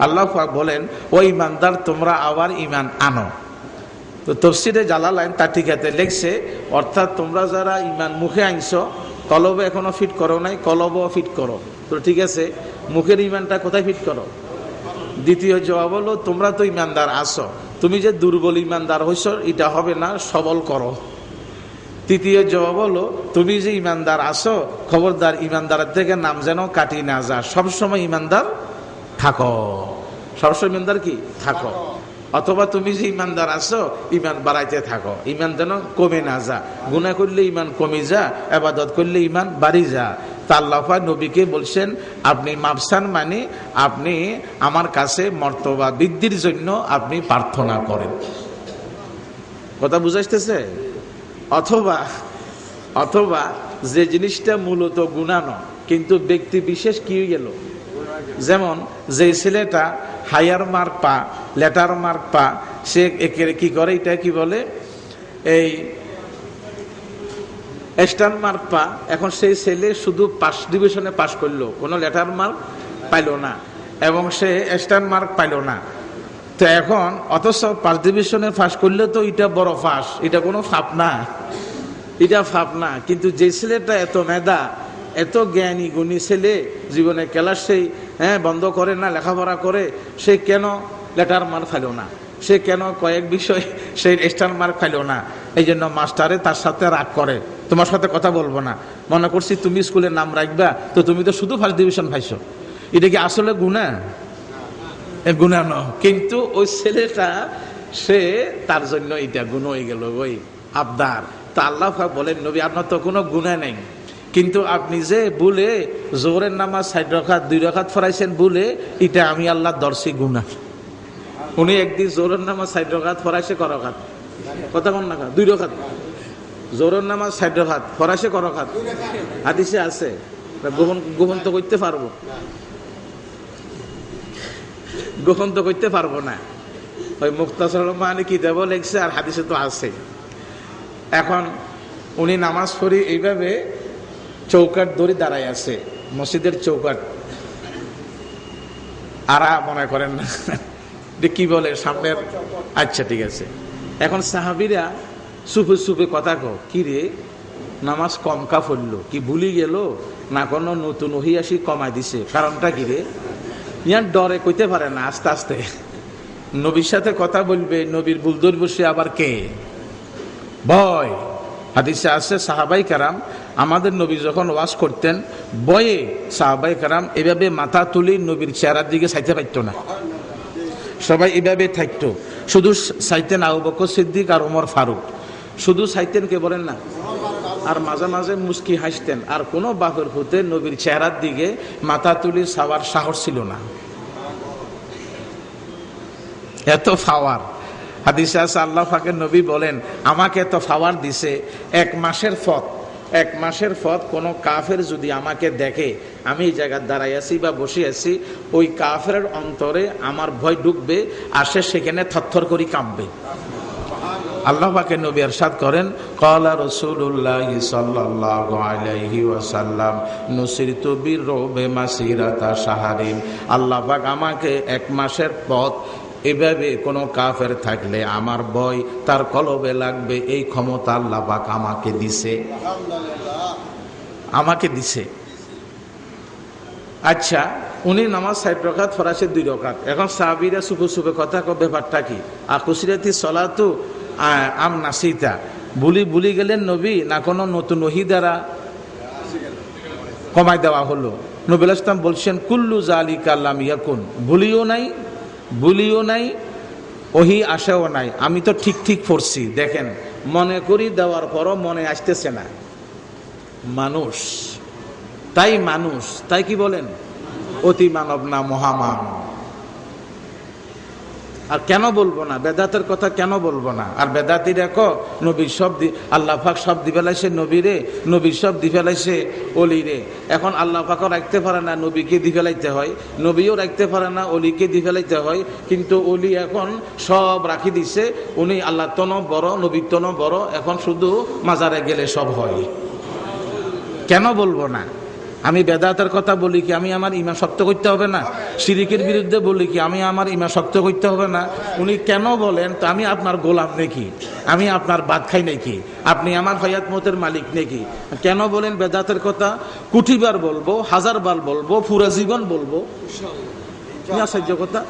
আল্লাহ পাক বলেন, ও ইমানদার তোমরা আবার ইমান আনো। তো তফসিরে জালালাইন তার ঠিকাতে লেখছে, অর্থাৎ তোমরা যারা ইমান মুখে আনছো, কলবে এখনো ফিট করো নাই, কলবও ফিট করো। তো ঠিক আছে, মুখের ইমানটা কোথায় ফিট করো? দ্বিতীয় জবাব হলো, তোমরা তো ইমানদার আসো, তুমি যে দুর্বল ইমানদার হইছ এটা হবে না, সবল করো। তৃতীয় জবাব হলো, তুমি যে ইমানদার আসো, খবরদার ইমানদারের থেকে নাম যেন কাটি না যা, সবসময় ইমানদার থাকো। সবসময় ইমানদার কি থাকো। অথবা তুমি যে ইমানদার আছো, ইমান বাড়াইতে থাকো, ইমান যেন কমে না যা। গুনাহ করলে ইমান কমে যা, ইবাদত করলে ইমান বাড়ি যা। তা আল্লাহ পাক নবীকে বলছেন, আপনি মাফসান মানে আপনি আমার কাছে মর্তবা বৃদ্ধির জন্য আপনি প্রার্থনা করেন। কথা বুঝাইতেছে? অথবা অথবা যে জিনিসটা মূলত গুনাহ নয়, কিন্তু ব্যক্তি বিশেষ কি গেল, যেমন যে ছেলেটা হায়ার মার্ক পা, লেটার মার্ক পা, সে একে কি করে, এটা কি বলে, এই স্টার মার্ক পা। এখন সেই ছেলে শুধু পাস ডিভিশনে পাস করলো, কোনো লেটার মার্ক পাইল না এবং সে স্টার মার্ক পাইল না। তো এখন অথচ পাস ডিভিশনে পাস করলে তো এটা বড় ফাঁস, এটা কোনো ফাপ না, এটা ফাপ না। কিন্তু যে ছেলেটা এত মেধা, এত জ্ঞানী গুণী ছেলে, জীবনে ক্লাস সেই বন্ধ করে না, লেখাপড়া করে, সে কেন লেটার মার্ক পাইল না? সে কেন কয়েক বিষয় সে স্টার মার্ক পাইল না? এই জন্য মাস্টারে তার সাথে রাগ করে, তোমার সাথে কথা বলবো না, মনে করছি তুমি স্কুলের নাম রাখবা, তো তুমি তো শুধু ফার্স্ট ডিভিশন পাইছো। এটা কি আসলে গুনাহ? গুনাহ নয়, কিন্তু ওই ছেলেটা সে তার জন্য এটা গুনাহ হয়ে গেল, ওই আবদার। তা আল্লাহ পাক বলেন, নবী আপনার তো কোনো গুনাহ নেই, কিন্তু আপনি যে বলে জোহরের নামাজ 4 রাকাত 2 রাকাত পড়াইছেন বলে, এটা আমি আল্লাহ দর্শি গুনাহ। উনি একদিন জোহরের নামাজ 4 রাকাত পড়াইছে, ক রাকাত? কথা কোন না, 2 রাকাত। জোহরের নামাজ 4 রাকাত পড়াইছে, ক রাকাত? হাদিসে আছে, গোপন তো করতে পারবো, গোপন তো করতে পারবো না। ওই মুখতাসার মানে কিতাব লেখছে আর হাদিসে তো আছে। এখন উনি নামাজ পড়ি এইভাবে চৌকাট ধরে দাঁড়ায় আছে, মসজিদের চৌকাট। আরা মনে করেন না কি বলে সামনের, আচ্ছা ঠিক আছে। এখন সাহাবীরা সুফে সুফে কথা কও, কি রে নামাজ কম কা পড়লো, কি ভুলি গেল না কোনো নতুন ওহী আসি কমাই দিছে, কারণটা কি রে? ইয়ার ডরে কইতে পারে না, আস্তে আস্তে নবীর সাথে কথা বলবে, নবীর বুলদর বসে আবার কে ভয়। হাদিসে আছে সাহাবাই কারাম, আমাদের নবী যখন ওয়াজ করতেন বয়ে সাহাবাই কারাম এভাবে মাথা তুলে নবীর চেহারার দিকে চাইতে পারত না, সবাই এভাবে থাকতো। শুধু চাইতেন আবু বকর সিদ্দিক আর ওমর ফারুক, শুধু চাইতেন কে বলেন না, আর মাঝে মাঝে মুস্কি হাসতেন। আর কোনো বাপের হতে নবীর চেহারার দিকে মাথা তুলে চাওয়ার সাহস ছিল না, এত পাওয়ার। হাদিসে আছে আল্লাহ পাকের নবী বলেন, আমাকে এত পাওয়ার দিছে, 1 মাসের পথ কোনো কাফের যদি আমাকে দেখে আমি এই জায়গায় দাঁড়াই আছি বা বসে আছি, ওই কাফের অন্তরে আমার ভয় ঢুকবে আর সে সেখানে থরথর করে কাঁপবে। আল্লাহ পাকের নবী ইরশাদ করেন, ক্বালা রাসূলুল্লাহ সাল্লাল্লাহু আলাইহি ওয়াসাল্লাম নুসিরতু বিররুবি মাসিরাতা শাহরিন। আল্লাহ পাক আমাকে 1 মাসের পথ এভাবে কোনো কাফের থাকলে আমার ভয় তার কলবে লাগবে, এই ক্ষমতা আল্লাহ পাক আমাকে দিছে, আমাকে দিছে। আচ্ছা, উনি নামাজ 4 রাকাত পড়াছে 2 রাকাত। এখন সাহাবীরা সুফে সুফে কথা কয়, ব্যাপারটা কি? আকুসিরাতি সলাতু আম নাসিতা, ভুলি গেলেন নবী না কোনো নতুন ওহী দ্বারা কমাই দেওয়া হলো? নবী আলাইহিস সালাম বলছেন, কুল্লু যালিকা লাম ইয়াকুন, ভুলিও নাই ওহী আসেও নাই, আমি তো ঠিক পড়ছি। দেখেন, মনে করি দেওয়ার পরও মনে আসতেছে না। মানুষ তাই কি বলেন, অতি মানব না মহামানব। আর কেন বলবো না, বেদাতের কথা কেন বলবো না? আর বেদাতিরা নবীর সব আল্লাহ পাক সব দি ফেলাইছে নবীরে, নবীর সব দি ফেলাইছে অলিরে। এখন আল্লাহ পাকও রাখতে পারে না, নবীকে দি ফেলাইতে হয়, নবীও রাখতে পারে না, অলিকে দি ফেলাইতে হয়। কিন্তু অলি এখন সব রাখি দিছে, উনি আল্লাহ তন বড়, নবীর তন বড়, এখন শুধু মাজারে গেলে সব হয়। কেন বলবো না? আমি বেদাতের কথা বলি কি আমি আমার ঈমান শক্ত করতে হবে না? শিরিকের বিরুদ্ধে বলি কি আমি আমার ঈমান শক্ত করতে হবে না? উনি কেন বলেন তো আমি আপনার গোলাম নাকি? আমি আপনার বাদ খাই নাকি? আপনি আমার হায়াত মতের মালিক নাকি? কেন বলেন বেদাতের কথা? কোটিবার বলবো, হাজারবার বলবো, পুরা জীবন বলবো। আশ্চর্য কথা।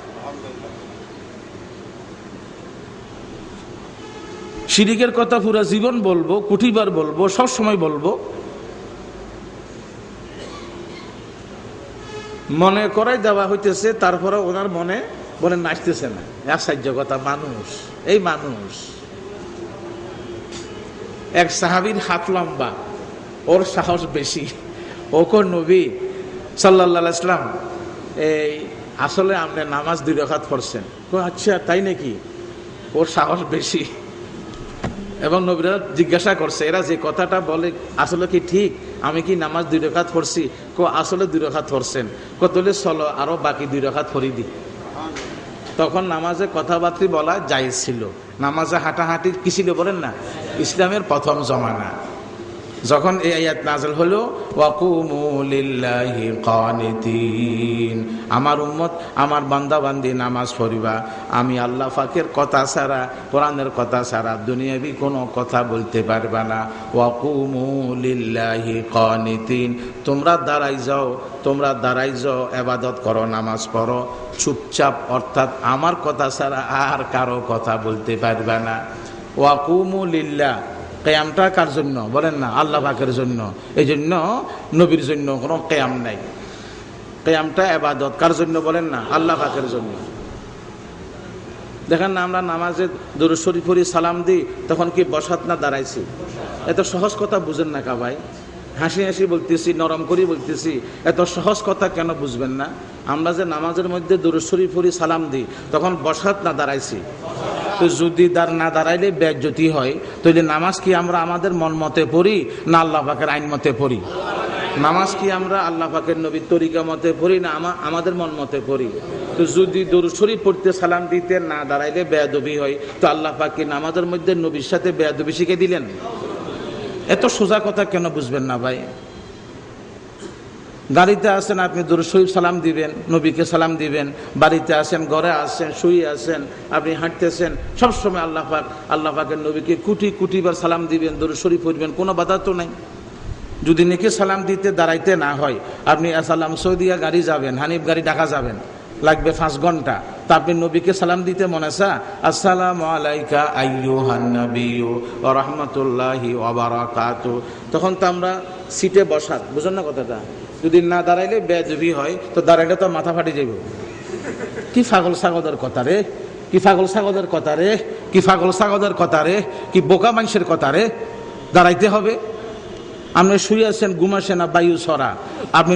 শিরিকের কথা পুরা জীবন বলবো, কোটিবার বলবো, সব সময় বলবো। মনে করাই দেওয়া হইতেছে, তারপরে ওনার মনে বলে নাচতেছে না। আশ্চর্য কথা। মানুষ, এই মানুষ। এক সাহাবীর হাত লম্বা, ওর সাহস বেশি। ও কোন নবী সাল্লাল্লাহু আলাইহি ওয়াসাল্লাম, এই আসলে আপনি নামাজ 2 রাকাত পড়ছেন? আচ্ছা তাই নাকি? ওর সাহস বেশি। এবং নবীরা জিজ্ঞাসা করছে, এরা যে কথাটা বলে আসলে কি ঠিক? আমি কি নামাজ 2 রাকাত পড়ছি? আসলে 2 রাকাত পড়ছেন। তাহলে চলো আরো বাকি 2 রাকাত পড়ি দি। তখন নামাজে কথাবার্তা বলা জায়েজ ছিল। নামাজে হাঁটাহাঁটি কি ছিল বলেন না? ইসলামের প্রথম জমানা। যখন এই আয়াত নাযিল হলো, ওয়াকুমু লিল্লাহি কানিতিন, আমার উম্মত, আমার বান্দা বান্দি নামাজ পড়িবা, আমি আল্লাহ পাকের কথা ছাড়া, কোরআনের কথা ছাড়া দুনিয়াবি কোনো কথা বলতে পারবা না। ওয়াকুমু লিল্লাহি কানিতিন, তোমরা দাঁড়াই যাও, তোমরা দাঁড়াই যাও, ইবাদত করো, নামাজ পড়ো চুপচাপ, অর্থাৎ আমার কথা ছাড়া আর কারো কথা বলতে পারবা না। ওয়াকুমু লিল্লাহ, কিয়ামটা কার জন্য বলেন না? আল্লাহ পাকের জন্য। এই জন্য নবীর জন্য কোনো কিয়াম নাই। কিয়ামটা ইবাদত কার জন্য বলেন না? আল্লাহ পাকের জন্য। দেখেন না, আমরা নামাজে দুরূদ শরীফ পড়ি, সালাম দিই, তখন কি বসাত না দাঁড়াইছি? এত সহজ কথা বুঝেন না কা ভাই? হাসি হাসি বলতেছি, নরম করে বলতেছি, এত সহজ কথা কেন বুঝবেন না? আমরা যে নামাজের মধ্যে দুরূদ শরীফ পড়ি, সালাম দিই, তখন বসাত না দাঁড়াইছি? তো যদি না দাঁড়াইলে বেজ্জতি হয়, তাহলে নামাজ কি আমরা আমাদের মন মতে পড়ি না আল্লাহ পাকের আইন মতে পড়ি? নামাজ কি আমরা আল্লাহ পাকের নবীর তরিকা মতে পড়ি না আমাদের মন মতে পড়ি? তো যদি দুরূদ শরীফ পড়তে, সালাম দিতে না দাঁড়াইলে বেয়াদবি হয়, তো আল্লাহ পাক কি নামাজের মধ্যে নবীর সাথে বেয়াদবি শিখে দিলেন? এত সোজা কথা কেন বুঝবেন না ভাই? গাড়িতে আসেন, আপনি দুরূদ শরীফ সালাম দিবেন, নবীকে সালাম দিবেন। বাড়িতে আসেন, ঘরে আসেন, শুয়ে আসেন, আপনি হাঁটতেছেন, সবসময় আল্লাহ পাকের নবীকে কোটিবার সালাম দিবেন, দুরূদ শরীফ পড়বেন, কোনো বাধা তো নাই। যদি নাকি সালাম দিতে দাঁড়াইতে না হয়, আপনি সালাম সৌদিয়া গাড়ি যাবেন, হানিফ গাড়ি ঢাকা যাবেন, লাগবে 5 ঘন্টা, তা আপনি নবীকে সালাম দিতে মনে চা, আসসালামু আলাইকা আইয়ুহান নাবিয়্যু ওয়া রাহমাতুল্লাহি ওয়া বারাকাতুহু, তখন তো আমরা সিটে বসার, বুঝেন না কথাটা? যদি না দাঁড়াইলে বেয়াদবি হয়, তো দাঁড়াইলে তো মাথা ফাটি যাবে। কি পাগল ছাগলের কথা রে, কি পাগল ছাগলের কথা রে, কি পাগল ছাগলের কথা রে, কি বোকা মানুষের কথা রে। দাঁড়াইতে হবে। আপনি শুয়ে আছেন, ঘুমাসে না, বায়ু সরা, আপনি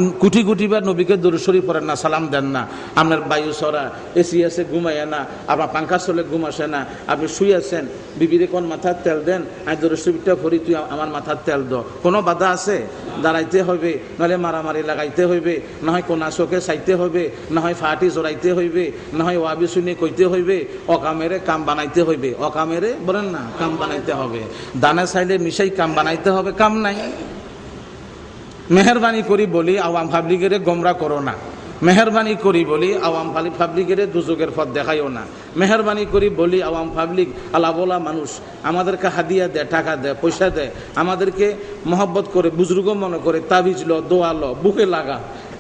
কোটিবার নবীকে দুরূদ শরীফ পড়েন না, সালাম দেন না, আপনার বায়ু সরা, এসি আছে, ঘুমায় না, আপনার পাঙ্খা চলে, ঘুমাসে না, আপনি শুয়ে আছেন, বিবিরে কোন মাথার তেল দেন, আমি দুরূদ শরীফটা পড়ি, তুই আমার মাথার তেল দ, কোনো বাধা আছে? দাঁড়াইতে হবে, নাহলে মারামারি লাগাইতে হইবে, না হয় কোনা চোখে চাইতে হবে, না হয় ফাটি জড়াইতে হইবে, না হয় ওয়াবি শুনে কইতে হইবে, অকামেরে কাম বানাইতে হইবে। অকামেরে বলেন না, কাম বানাইতে হবে। দানে চাইলে মিশাই কাম বানাইতে হবে, কাম নাই। মেহরবানি করি বলি আওয়াম পাবলিকের গোমরা করো না। মেহরবানি করি বলি আওয়াম পাবলিকের দুযোগের পথ দেখাইও না। মেহরবানি করি বলি আওয়াম পাবলিক, আল্লাহ বলা মানুষ আমাদেরকে হাদিয়া দেয়, টাকা দেয়, পয়সা দেয়, আমাদেরকে মহব্বত করে, বুজুর্গ মনে করে, তাবিজ লো, দোয়া লো, বুকে লাগা।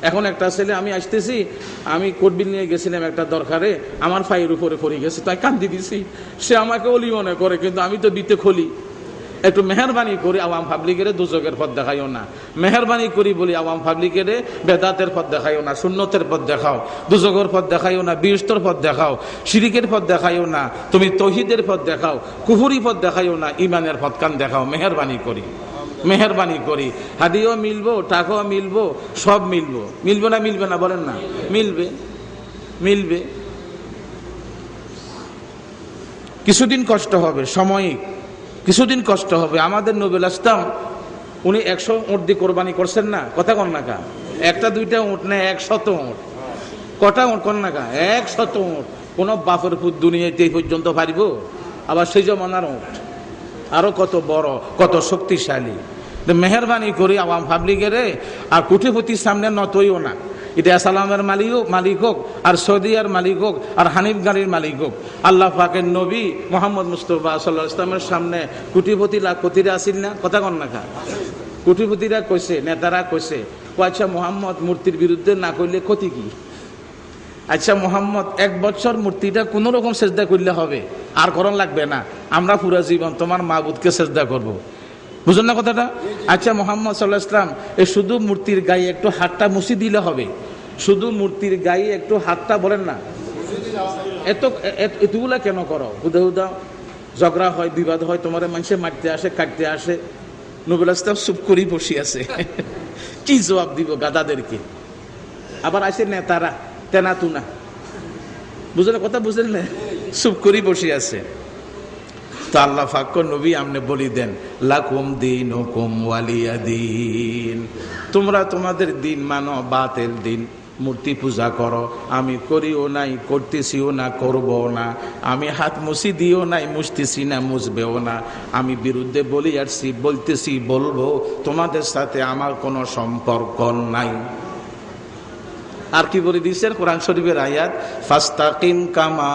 এখন একটা ছেলে, আমি আসতেছি, আমি কোটবিল নিয়ে গেছিলাম একটা দরকারে, আমার পায়ের উপরে পড়ে গেছে, তাই কান্দি দিছি। সে আমাকে অলি মনে করে, কিন্তু আমি তো দিতে খলি। একটু মেহরবানি করি আওয়াম পাবলিকের দুযোগের পথ দেখাইও না। মেহরবানি করি বলি আওয়াম পাবলিকের বেদাতের পথ দেখাইও না, সুন্নতের পথ দেখাও, দুযোগের পথ দেখাইও না, বিরস্তর পথ দেখাও, শিরিকের পথ দেখাইও না, তুমি তৌহিদের পথ দেখাও, কুফরি পথ দেখাইও না, ইমানের পথ কান দেখাও। মেহরবানি করি, মেহরবানি করি। হাদিও মিলবো, টাকাও মিলবো, সব মিলবো। মিলবে না? মিলবে না বলেন না? মিলবে, মিলবে। কিছুদিন কষ্ট হবে, সাময়িক, কিছুদিন কষ্ট হবে। আমাদের নবী ইসলাম উনি 100 উট দিয়ে কোরবানি করছেন না? কথা কন না কা? একটা দুইটা উট না, 100 উট। কটা উট কন না কা? 100 উট। কোন বাপের পুত দুনিয়াতে এই পর্যন্ত পারিব? আবার সেই জমানার উট, আরো কত বড়, কত শক্তিশালী। মেহরবানি করি আওয়াম পাবলিকের আর কোটিপতির সামনে নতইও না। এটা সালামের মালিক হোক আর সৌদিয়ার মালিক হোক আর হানিফ গাড়ির মালিক হোক, আল্লাহ পাকের নবী মোহাম্মদ মুস্তাফা সাল্লাল্লাহু আলাইহি ওয়াসাল্লামের সামনে কোটিপতি লাখপতিরা আসিল না? কথা কন না খা? কোটিপতিরা কইছে, নেতারা কইছে, আচ্ছা মোহাম্মদ মূর্তির বিরুদ্ধে না করলে ক্ষতি কি? আচ্ছা মোহাম্মদ 1 বছর মূর্তিটা কোন রকম সেজদা করলে হবে, আর করণ লাগবে না, আমরা পুরা জীবন তোমার মাবুদকে সেজদা করব। বুঝলেন না কথাটা? আচ্ছা মোহাম্মদ সাল্লাল্লাহু আলাইহি ওয়াসাল্লাম এই শুধু মূর্তির গায়ে একটু হাতটা মুছি দিলে হবে, শুধু মূর্তির গায়ে একটু হাতটা বলেন না, এতগুলা কেন করো? হুদা হুদা ঝগড়া হয়, বিবাদ হয়, তোমার মানুষে মারতে আসে, কাটতে আসে, নবী আলাইহিস সালাম চুপ করেই বসে আছে। কি জবাব দিব গাদাদেরকে? আবার আসে নেতারা তেনা তুনা, বুঝলেন কথা? বুঝলেন না? চুপ করেই বসে আছে। তো আল্লাহ পাক নবী আমনে বলি দেন, লাকুম দীনুকুম ওয়ালিয়া দীন, তোমরা তোমাদের দিন মানো, বাতিল দিন, মূর্তি পূজা করো, আমি করিও নাই, করতেছিও না, করবো না, আমি হাত মুছি দিও নাই, মুছতেছি না, মুছবেও না, আমি বিরুদ্ধে বলি আসছি, বলতেছি, বলবো, তোমাদের সাথে আমার কোনো সম্পর্ক নাই। আর কি বলে দিয়েছেন কোরআন শরীফের আয়াত, ফাস্তাকিম কামা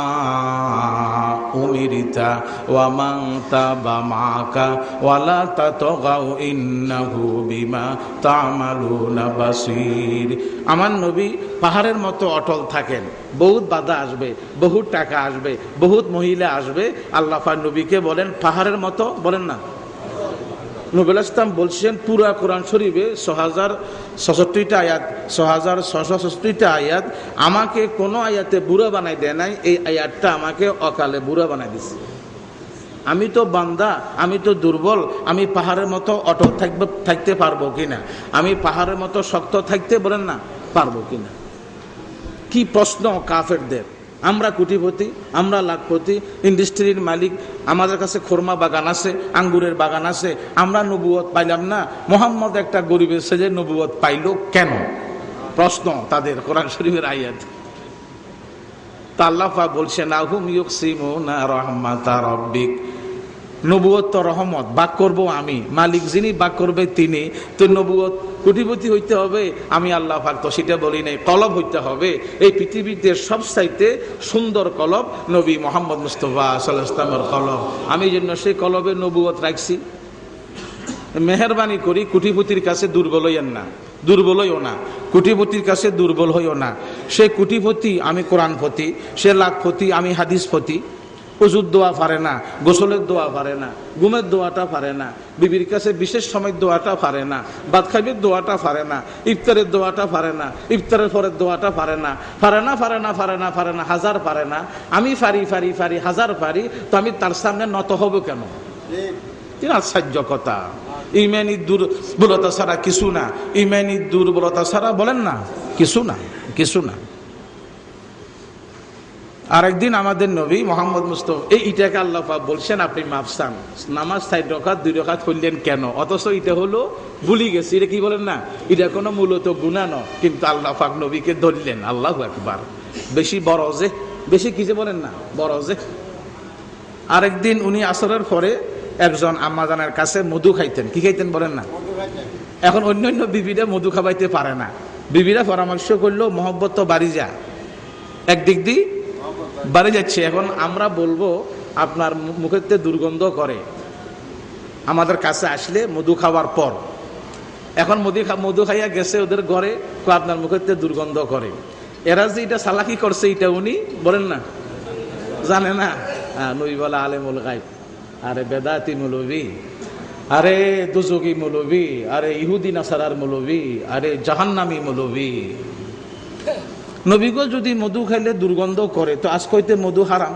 উমিরিতা ওয়া মান তাবা মাকা ওয়ালা তাতগাউ ইন্নাহু বিমা তা'মালুনা বাসীর। আমার নবী পাহাড়ের মতো অটল থাকেন, বহুত বাধা আসবে, বহুত টাকা আসবে, বহুত মহিলা আসবে, আল্লাহ পাক নবীকে বলেন পাহাড়ের মতো, বলেন না? নবী আলাইহিস সালাম বলছেন পুরা কোরআন শরীফে 6066টা আয়াত, 6666টা আয়াত, আমাকে কোনো আয়াতে বুড়া বানাই দেয় নাই, এই আয়াতটা আমাকে অকালে বুড়া বানাই দিছে। আমি তো বান্দা, আমি তো দুর্বল, আমি পাহাড়ের মতো অটল থাকতে পারবো কিনা, আমি পাহাড়ের মতো শক্ত থাকতে বলেন না পারবো কিনা? কি প্রশ্ন কাফেরদের! আমরা কোটিপতি, আমরা লাখপতি, ইন্ডাস্ট্রির মালিক, আমাদের কাছে খোরমা বাগান আছে, আঙ্গুরের বাগান আছে, আমরা নবুয়ত পাইলাম না, মোহাম্মদ একটা গরিবের সেজে নবুয়ত পাইল কেন? প্রশ্ন তাদের কোরআন শরীফের আয়াত। তা আল্লাহ পাক বলছেন, আহুম ইউকসিমুনা রাহমাতা রাব্বিক, নবুয়ত তো রহমত, বাক করব আমি, মালিক যিনি বাক করবে তিনি, তো নবুয়ত কোটিপতি হইতে হবে আমি আল্লাহ পাক তো সেটা বলি নাই, কলব হইতে হবে। এই পৃথিবীতে সবচাইতে সুন্দর কলব নবী মোহাম্মদ মুস্তাফা সাল্লাল্লাহু আলাইহি ওয়াসাল্লামের কলব, আমি জন্য সেই কলবে নবুয়ত রাখছি। মেহরবানি করি কোটিপতির কাছে দুর্বল হইয়েন না, দুর্বল হইও না, কোটিপতির কাছে দুর্বল হইও না। সে কোটিপতি, আমি কোরআনপতি, সে লাখপতি, আমি হাদিসপতি। ওযুর দোয়া পারে না, গোসলের দোয়া পারে না, ঘুমের দোয়াটা পারে না, বিবির কাছে বিশেষ সময় দোয়াটা পারে না, ভাত খাইবের দোয়াটা পারে না, ইফতারের দোয়াটা পারে না, ইফতারের পরের দোয়াটা পারে না, পারে না, পারে না, পারে না, পারে না, হাজার পারে না। আমি পারি, হাজার পারি, তো আমি তার সামনে নত হব কেন? আশ্চর্য কথা। ইমানি দুর্বলতা ছাড়া কিছু না, ইমানি দুর্বলতা ছাড়া বলেন না কিছু না, কিছু না। আরেকদিন আমাদের নবী মোহাম্মদ মুস্তাফা এইটাকে আল্লাহ পাক বলছেন আপনি মাফ চান, নামাজ 4 রাকাত 2 রাকাত পড়লেন কেন? অথচ এটা হলো ভুলি গেছি, এটা কি বলেন না, এটা কোনো মূলত গুনাহ নয়, কিন্তু আল্লাহ পাক নবীকে ধরলেন। আল্লাহু আকবার। বেশি বড় যে, বেশি কি যে বলেন না, বড় যে। আরেকদিন উনি আসরের পরে একজন আম্মাজানের কাছে মধু খাইতেন। কি খাইতেন বলেন না? এখন অন্যান্য বিবিরা মধু খাওয়াইতে পারে না, বিবিরা পরামর্শ করলো মহব্বত তো বাড়ি যা, একদিক দিয়ে বাড়ি যাচ্ছে। এখন আমরা বলবো আপনার মুখেতে দুর্গন্ধ করে, আমাদের কাছে আসলে মধু খাওয়ার পর, এখন মধু খাইয়া গেছে ওদের ঘরে, আপনার মুখেতে দুর্গন্ধ করে। এরা যে এটা চালাকি করছে এটা উনি বলেন না, জানে না। নবী বলা আলেমুল গায়ব, আরে বেদাতি মৌলবী, আরে দুজুগি মৌলবী, আরে ইহুদি নাসারার মৌলবী, আরে জাহান্নামী মৌলবী। নবীগো যদি মধু খাইলে দুর্গন্ধ করে তো আজ কইতে মধু হারাম।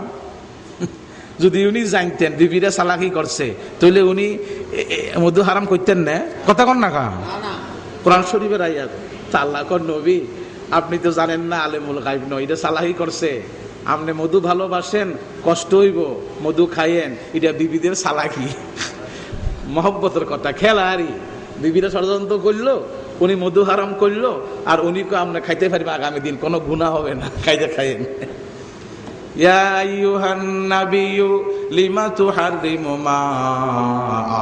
যদি উনি জানতেন বিবিরা চালাকি করছে তাহলে উনি মধু হারাম করতেন না? কথা কন না, কোরআন শরীফের আয়াত। আল্লাহ কর নবী আপনি তো জানেন না আলেমুল গায়ব নয়, এটা চালাকি করছে, আপনি মধু ভালোবাসেন, কষ্ট হইব, মধু খাইয়েন, এটা বিবিদের চালাকি, মহব্বতের কথা, খেলারি। বিবিরা ষড়যন্ত্র করলো, উনি মধু হারাম করলো, আর উনি আমরা খাইতে পারবো আগামী দিন, কোনো গুনাহ হবে না, খাইতে খাইয়েন। ইয়া আইয়ুহান নাবিয়্যু লিমা তুহাররিমু মা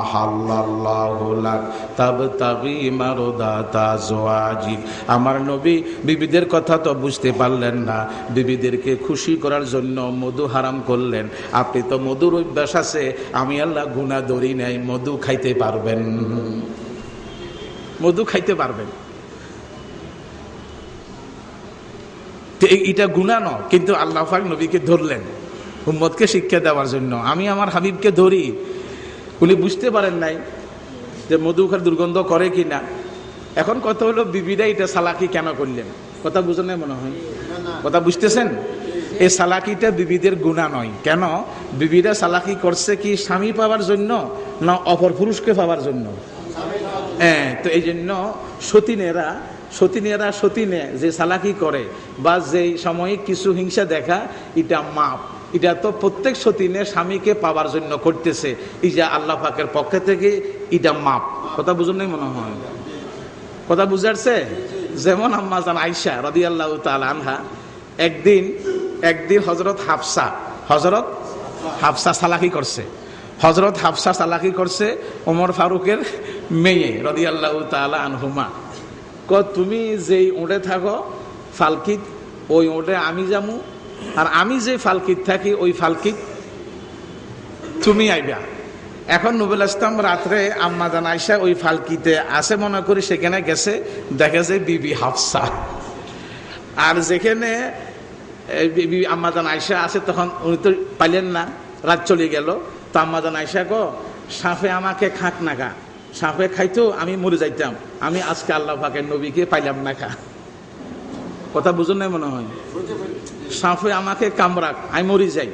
আহাল্লাল্লাহু লাক তাবতাগি মারদাতা আজওয়াজিক। আমার নবী বিবিদের কথা তো বুঝতে পারলেন না, বিবিদেরকে খুশি করার জন্য মধু হারাম করলেন। আপনি তো মধুর অভ্যাস আছে, আমি আল্লাহ গুনাহ ধরি নাই, মধু খাইতে পারবেন, মধু খাইতে পারবেন। এটা গুনাহ নয়, কিন্তু আল্লাহ পাক নবীকে ধরলেন উম্মতকে শিক্ষা দেওয়ার জন্য। আমি আমার হাবিবকে ধরি, উনি বুঝতে পারেন নাই যে মধু খার দুর্গন্ধ করে কিনা। এখন কথা হলো বিবিরা এটা সালাকি কেন করলেন, কথা বুঝেন না মনে হয়, কথা বুঝতেছেন? এই সালাকিটা বিবিদের গুনাহ নয়। কেন বিবিরা সালাকি করছে কি স্বামী পাওয়ার জন্য না অপর পুরুষকে পাওয়ার জন্য? তো এই জন্য সতীনেরা সতীনে যে সালাকি করে বা যে সাময়িক কিছু হিংসা দেখা, এটা মাপ। এটা তো প্রত্যেক সতীনে স্বামীকে পাওয়ার জন্য করতেছে, এই যে আল্লাহ পাকের পক্ষ থেকে এটা মাপ। কথা বুঝুন নাই মনে হয়, কথা বুঝাচ্ছে? যেমন আম্মা জান আয়েশা রাদিয়াল্লাহু তাআলা আনহা একদিন হযরত হাফসা সালাকি করছে। হযরত হাফসা সালাকি করছে ওমর ফারুকের মেয়ে রাদিয়াল্লাহু তাআলা আনহুমা। তুমি যেই ওঁটে থাকো ফালকিত, ওই ওঁটে আমি যামু, আর আমি যে ফালকিত থাকি ওই ফালকিত তুমি আইবা। এখন নবী ইসলাম রাত্রে আম্মা জান আয়েশা ওই ফালকিতে আছে মনে করি, সেখানে গেছে, দেখে যে বিবি হাফসা। আর যেখানে বিবি আম্মা জান আয়েশা আছে তখন উনি তো পাইলেন না, রাত চলে গেল। তো আম্মা জান আয়েশা কো, সাপে আমাকে খাক না খা, সাপে খাইতো আমি মরে যাইতাম, আমি আজকে আল্লাহ পাকের নবীকে পাইলাম না খা। কথা বুঝুন না মনে হয়? সাপে আমাকে কামড়াক, আমি মরি যাই,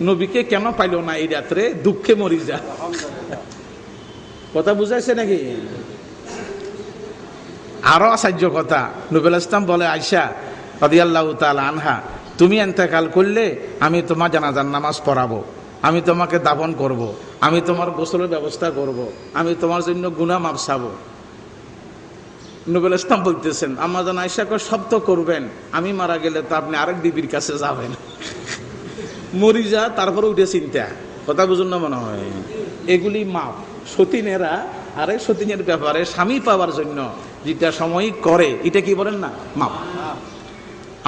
নবীকে কেন পাইল না এই রাত্রে, দুঃখে মরি যা। কথা বুঝাইছে নাকি? আরো আশ্চর্য কথা, নবী ইসলাম বলে, আয়েশা রাদিয়াল্লাহু তাআলা আনহা, তুমি ইন্তেকাল করলে আমি তোমার জানাজার নামাজ পড়াবো, আমি তোমাকে দাফন করব, আমি তোমার গোসলের ব্যবস্থা করব, আমি তোমার জন্য গুনাহ মাফ চাবো। নবী ইসলাম বলতেছেন, আম্মা জান আয়েশাকে সব তো করবেন, আমি মারা গেলে তো আপনি আরেক বিবির কাছে যাবেন, মরি যা, তারপরে উঠে চিন্তা। কথা বুঝুন না মনে হয়? এগুলি মাপ। সতীনেরা আরেক সতীনের ব্যাপারে স্বামী পাওয়ার জন্য যেটা সময় করে, এটা কি বলেন না, মাপ।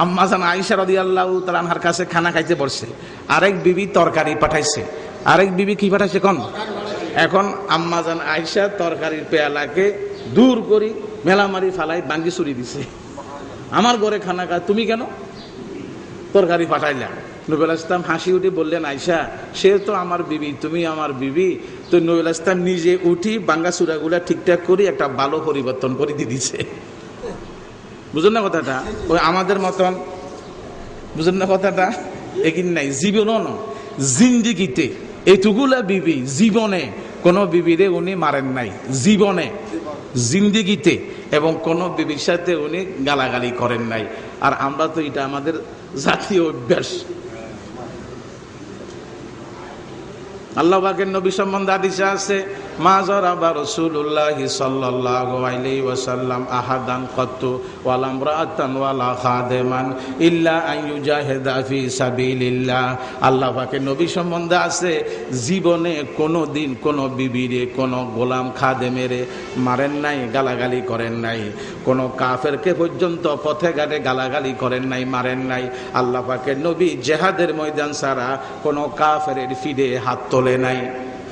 আম্মা জান আয়েশা রাদিয়াল্লাহু তাআলা আনহার কাছে খানা খাইতে বসছে, আরেক বিবি তরকারি পাঠাইছে, আরেক বিবি কি পাঠাইছে কোন? এখন আম্মা জান আয়েশা তরকারির পেয়ালাকে দূর করি মেলামারি ফালাই বাঙ্গি চুরি দিছে, আমার ঘরে খানা খা, তুমি কেন তরকারি পাঠাইলা? নবী ইসলাম হাসি উঠে বললেন, আয়েশা সে তো আমার বিবি, তুমি আমার বিবি। তো নবী ইসলাম নিজে উঠি বাঙ্গা চূড়াগুলা ঠিকঠাক করি একটা ভালো পরিবর্তন করে দিয়ে দিছে। বুঝুন না কথাটা? ওই আমাদের মতন, বুঝুন না কথাটা? একিন নাই জীবনও ন, জিন্দিগিতে এইটুকুলা বিবি, জীবনে কোনো বিবিরে উনি মারেন নাই, জীবনে জিন্দিগিতে, এবং কোনো বিবির সাথে উনি গালাগালি করেন নাই। আর আমরা তো এটা আমাদের জাতীয় অভ্যাস। আল্লাহ পাকের নবী সম্বন্ধে হাদিসে আছে, মা যারাবা রাসূলুল্লাহি সাল্লাল্লাহু আলাইহি ওয়াসাল্লাম আহাদান কাত্তু ওয়ালা ইমরাআতান ওয়ালা খাদেমান ইল্লা আন ইউজাহিদা ফি সাবিলিল্লাহ। আল্লাহ পাকের নবী সম্বন্ধে আছে, জীবনে কোনো দিন কোনো বিবিরে, কোনো গোলাম খাদেমেরে মারেন নাই, গালাগালি করেন নাই, কোনো কাফেরকে পর্যন্ত পথে ঘাটে গালাগালি করেন নাই, মারেন নাই। আল্লাহ পাকের নবী জিহাদের ময়দান ছাড়া কোনো কাফেরের ফিরে হাত তোলে নাই,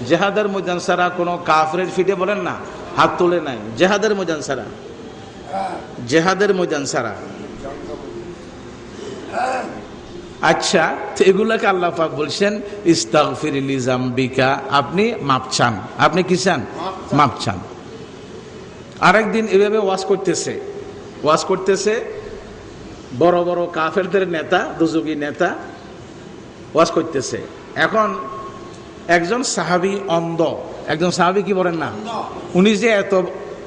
জেহাদের ময়দান ছাড়া কোনো কাফেরের ফিটে বলেন না হাত তোলে নাই, জেহাদের ময়দান ছাড়া, জেহাদের ময়দান ছাড়া। আচ্ছা, তো এগুলাকে আল্লাহ পাক বলছেন ইস্তাগফির লিজামবিকা, আপনি মাপ চান, আপনি কি চান? মাপ চান। আরেকদিন এভাবে ওয়াজ করতেছে বড় বড় কাফেরদের নেতা, দুজুগি নেতা ওয়াজ করতেছে। এখন একজন সাহাবী অন্ধ, একজন সাহাবী কি বলেন না, উনি যে এত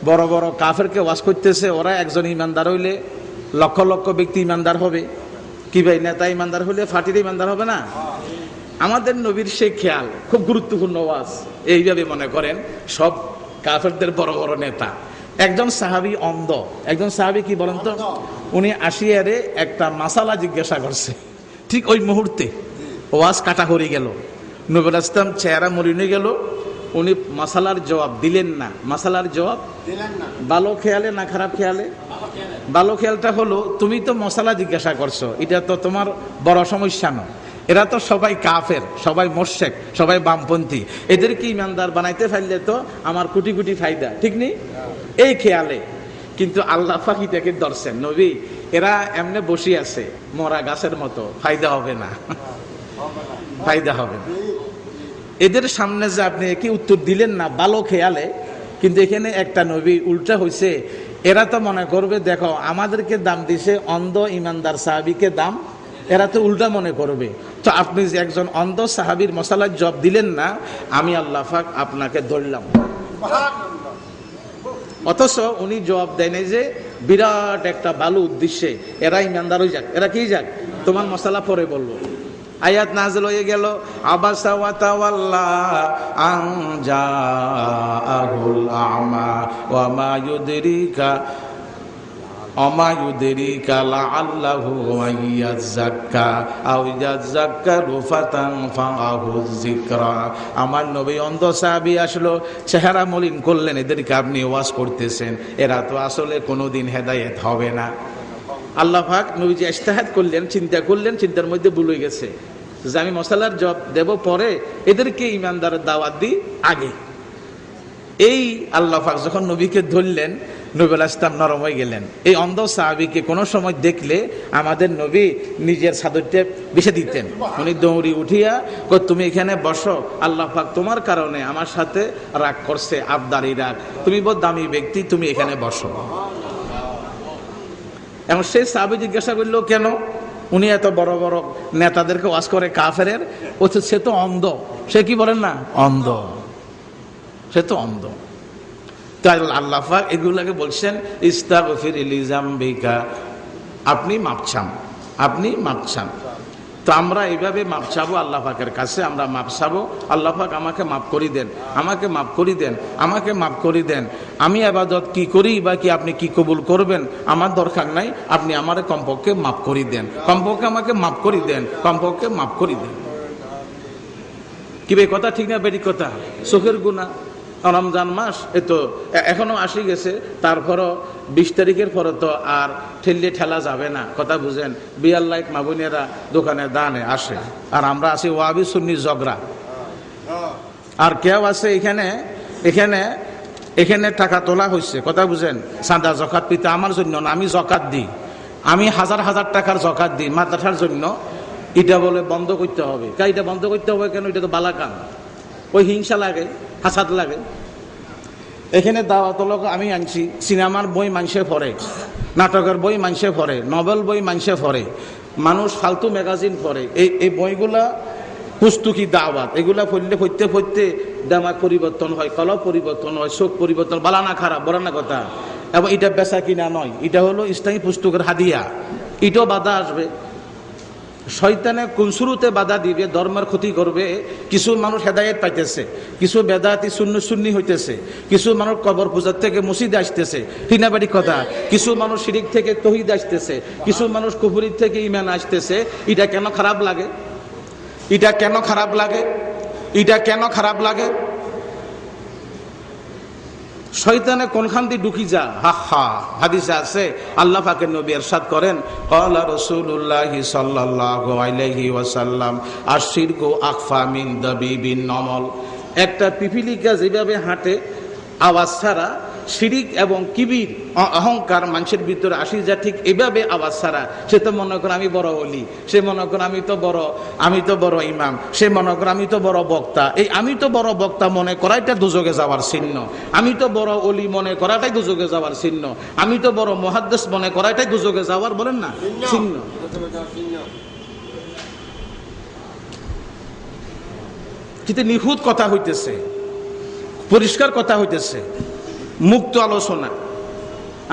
বড় বড় কাফেরকে ওয়াজ করতেছে, ওরা একজন ইমানদার হইলে লক্ষ লক্ষ ব্যক্তি ইমানদার হবে কি ভাই? নেতা ইমানদার হইলে ফাটির ইমানদার হবে না? আমাদের নবীর সেই খেয়াল, খুব গুরুত্বপূর্ণ ওয়াজ। এইভাবে মনে করেন সব কাফেরদের বড় বড় নেতা, একজন সাহাবী অন্ধ, একজন সাহাবী কি বলেন তো, উনি আসিয়ারে একটা মাসালা জিজ্ঞাসা করছে, ঠিক ওই মুহূর্তে ওয়াজ কাটা হয়ে গেল। নবী ইসলাম চেহারা মরিনে গেল, উনি মাসালার জবাব দিলেন না। মাসালার জবাব দিলেন না। ভালো খেয়ালে না খারাপ খেয়ালে? ভালো খেয়ালটা হলো, তুমি তো মশালা জিজ্ঞাসা করছো, এটা তো তোমার বড় সমস্যা নয়। এরা তো সবাই কাফের, সবাই মোরশেক, সবাই বামপন্থী, এদেরকে ইমানদার বানাইতে পারলে তো আমার কোটি কোটি ফায়দা, ঠিক নেই? এই খেয়ালে। কিন্তু আল্লাহ পাক এটাকে ধরছেন, নবী এরা এমনি বসে আছে মরা গাছের মতো, ফায়দা হবে না, ফায়দা হবে না। এদের সামনে যে আপনি কি উত্তর দিলেন না ভালো খেয়ালে, কিন্তু এখানে একটা নবী উল্টা হয়েছে। এরা তো মনে করবে দেখো আমাদেরকে দাম দিছে, অন্ধ ইমানদার সাহাবীকে দাম, এরা তো উল্টা মনে করবে। তো আপনি যে একজন অন্ধ সাহাবীর মশালার জবাব দিলেন না, আমি আল্লাহ পাক আপনাকে ধরলাম। অথচ উনি জবাব দেয় নাই যে বিরাট একটা ভালো উদ্দেশ্যে এরা ইমানদার হয়ে যাক, এরা কি যাক, তোমার মশালা পরে বলবো। আয়াত নাযিল হয়ে গেল, আবাসা ওয়া তাওয়াল্লা আন জাআহুল আ'মা ওয়া মা ইউদরিকা লাআল্লাহু ইয়াযাক্কা আও ইয়াযাক্কারু ফাতানফাআহুয যিকরা। আমার নবী অন্ধ সাহাবী আসলো, চেহারা মলিন করলেন, এদেরকে আপনি ওয়াজ করতেছেন, এরা তো আসলে কোনোদিন হেদায়েত হবে না। আল্লাহ পাক নবীজি ইজতিহাদ করলেন, চিন্তা করলেন, চিন্তার মধ্যে ভুল হয়ে গেছে যে আমি মশালার জবাব দেব পরে, এদেরকে ইমানদারের দাওয়াত দিই আগে। এই আল্লাহ পাক যখন নবীকে ধরলেন, নবী আলাইহিস সালাম নরম হয়ে গেলেন। এই অন্ধ সাহাবীকে কোনো সময় দেখলে আমাদের নবী নিজের চাদরটা বিছে দিতেন। উনি দৌড়ি উঠিয়া তুমি এখানে বসো, আল্লাহ পাক তোমার কারণে আমার সাথে রাগ করছে, আবদারি রাগ, তুমি বহু দামি ব্যক্তি, তুমি এখানে বসো। এবং সেই সাহাবী জিজ্ঞাসা করলো কেন উনি এত বড় বড় নেতাদেরকে ওয়াজ করে কাফেরের, সে তো অন্ধ। সে কি বলেন না, অন্ধ, সে তো অন্ধ। তাই আল্লাহ পাক এগুলাকে বলছেন ইস্তাগফির লিযামবিকা, আপনি মাপ চান, আপনি মাপ চান। তো আমরা এইভাবে মাপ চাবো আল্লাহ পাকের কাছে, আমরা মাপ চাবো, আল্লাহ পাক আমাকে মাফ করি দেন, আমাকে মাফ করি দেন, আমাকে মাফ করি দেন। আমি ইবাদত কি করি বা কি আপনি কি কবুল করবেন আমার দরকার নাই, আপনি আমারে কমপক্ষে মাফ করি দেন, কমপক্ষে আমাকে মাফ করি দেন, কমপক্ষে মাফ করি দেন। কি বে কথা ঠিক না বেটি কথা? চোখের গুনাহ, রমজান মাস এ তো এখনো আসি গেছে, তারপরও 20 তারিখের পরে তো আর ঠেললে ঠেলা যাবে না, কথা বুঝেন। বিয়ার লাইক মাবুনেরা দোকানে দানে আসে, আর আমরা আছি ওয়াবি সুন্নি জগরা। আর কেউ আছে এখানে এখানে এখানে টাকা তোলা হয়েছে, কথা বুঝেন, চাঁদা জকাত পিতা আমার জন্য না, আমি জকাত দিই, আমি হাজার হাজার টাকার জকাত দিই মাদ্রাসার জন্য। এটা বলে বন্ধ করতে হবে। এটা বন্ধ করতে হবে কেন? এটা তো বালা কাম, ওই হিংসা লাগে, হাসাদ লাগে। এখানে দাওয়াত লোক আমি আনছি, সিনেমার বই মানুষে পড়ে, নাটকের বই মানুষে পড়ে, নভেল বই মানুষে পড়ে, মানুষ ফালতু ম্যাগাজিন পড়ে। এই বইগুলা পুস্তকি দাওয়াত, এগুলা পড়লে পড়তে পড়তে দামাগ পরিবর্তন হয়, কলব পরিবর্তন হয়, চোখ পরিবর্তন, বালা না খারাপ, বড় না কথা। এবং এটা বেচা কিনা নয়, এটা হলো ইসলামী পুস্তকের হাদিয়া। এটাও বাধা আসবে, শয়তানে কোন শুরুতে বাধা দিবে, ধর্মের ক্ষতি করবে। কিছু মানুষ হেদায়েত পাইতেছে, কিছু বেদাতি সুন্নি হইতেছে, কিছু মানুষ কবর পূজার থেকে মসজিদে আসতেছে, হিনাবাড়ি কথা, কিছু মানুষ শিরিক থেকে তৌহিদ আসতেছে, কিছু মানুষ কুফরি থেকে ঈমান আসতেছে। এটা কেন খারাপ লাগে? এটা কেন খারাপ লাগে? এটা কেন খারাপ লাগে? শয়তানে কোনখান দিয়ে ঢুকি যা, হা হা। হাদিসে আছে, আল্লাহ পাকের নবী ইরশাদ করেন, ক্বালা রাসূলুল্লাহি সাল্লাল্লাহু আলাইহি ওয়াসাল্লাম আশিরকু আখফা মিন দাবিবিন নমল। একটা পিপিলিকা যেভাবে হাঁটে আওয়াজ ছাড়া, শিরিক এবং কিবির অহংকার মানুষের ভিতরে আসি যা, ঠিক এভাবে আওয়াজ ছাড়া। সে তো মনে করে আমি বড় ওলি, সে মনে করে আমি তো বড় ইমাম, সে মনে করে আমি তো বড় বক্তা। এই আমি তো বড় বক্তা মনে করাইটা দুজকে যাওয়ার চিহ্ন, আমি তো বড় ওলি মনে করাটাই দুজকে যাওয়ার চিহ্ন, আমি তো বড় মুহাদ্দিস মনে করাটাই দুজকে যাওয়ার, বলেন না, চিহ্ন। কিন্তু নিখুঁত কথা হইতেছে, পরিষ্কার কথা হইতেছে, মুক্ত আলোচনা।